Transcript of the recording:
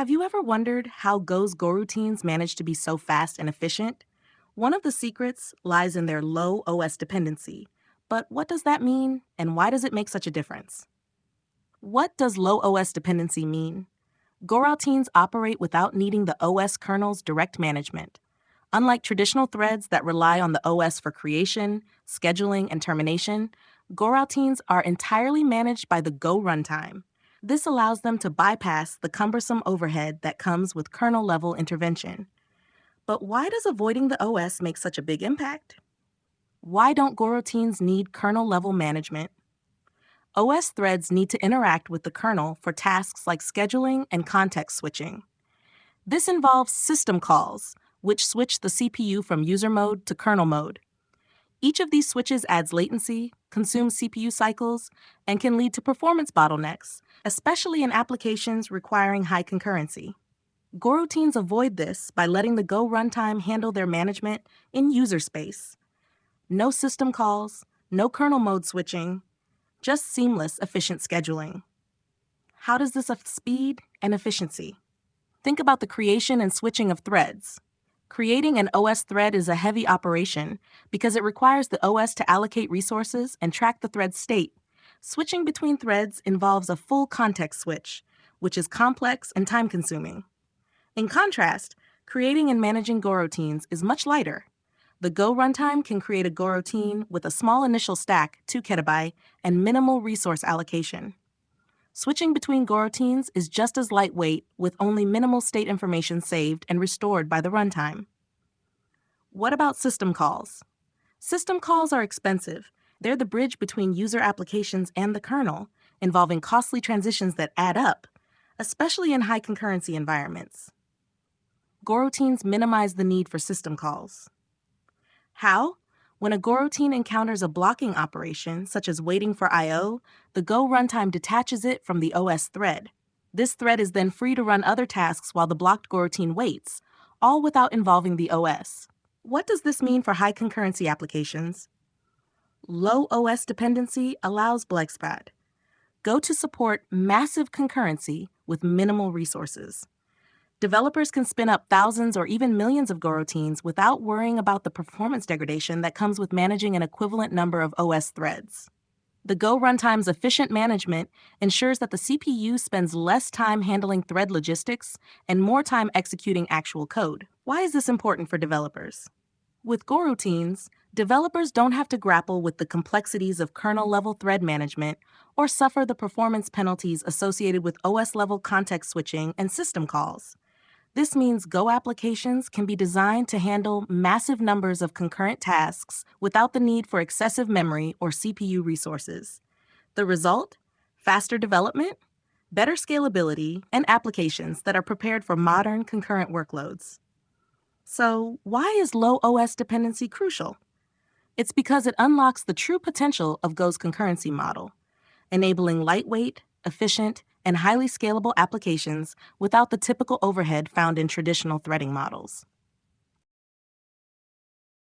Have you ever wondered how Go's Goroutines manage to be so fast and efficient? One of the secrets lies in their low OS dependency. But what does that mean, and why does it make such a difference? What does low OS dependency mean? Goroutines operate without needing the OS kernel's direct management. Unlike traditional threads that rely on the OS for creation, scheduling, and termination, Goroutines are entirely managed by the Go runtime. This allows them to bypass the cumbersome overhead that comes with kernel-level intervention. But why does avoiding the OS make such a big impact? Why don't Goroutines need kernel-level management? OS threads need to interact with the kernel for tasks like scheduling and context switching. This involves system calls, which switch the CPU from user mode to kernel mode. Each of these switches adds latency, consumes CPU cycles, and can lead to performance bottlenecks, especially in applications requiring high concurrency. Goroutines avoid this by letting the Go runtime handle their management in user space. No system calls, no kernel mode switching, just seamless, efficient scheduling. How does this affect speed and efficiency? Think about the creation and switching of threads. Creating an OS thread is a heavy operation because it requires the OS to allocate resources and track the thread's state. Switching between threads involves a full context switch, which is complex and time-consuming. In contrast, creating and managing Goroutines is much lighter. The Go runtime can create a Goroutine with a small initial stack, 2 KB, and minimal resource allocation. Switching between Goroutines is just as lightweight with only minimal state information saved and restored by the runtime. What about system calls? System calls are expensive. They're the bridge between user applications and the kernel, involving costly transitions that add up, especially in high concurrency environments. Goroutines minimize the need for system calls. How? When a Goroutine encounters a blocking operation, such as waiting for I/O, the Go runtime detaches it from the OS thread. This thread is then free to run other tasks while the blocked Goroutine waits, all without involving the OS. What does this mean for high concurrency applications? Low OS dependency allows BlexPad. Go to support massive concurrency with minimal resources. Developers can spin up thousands or even millions of Goroutines without worrying about the performance degradation that comes with managing an equivalent number of OS threads. The Go runtime's efficient management ensures that the CPU spends less time handling thread logistics and more time executing actual code. Why is this important for developers? With Goroutines, developers don't have to grapple with the complexities of kernel-level thread management or suffer the performance penalties associated with OS-level context switching and system calls. This means Go applications can be designed to handle massive numbers of concurrent tasks without the need for excessive memory or CPU resources. The result? Faster development, better scalability, and applications that are prepared for modern concurrent workloads. So, why is low OS dependency crucial? It's because it unlocks the true potential of Go's concurrency model, enabling lightweight, efficient, and highly scalable applications without the typical overhead found in traditional threading models.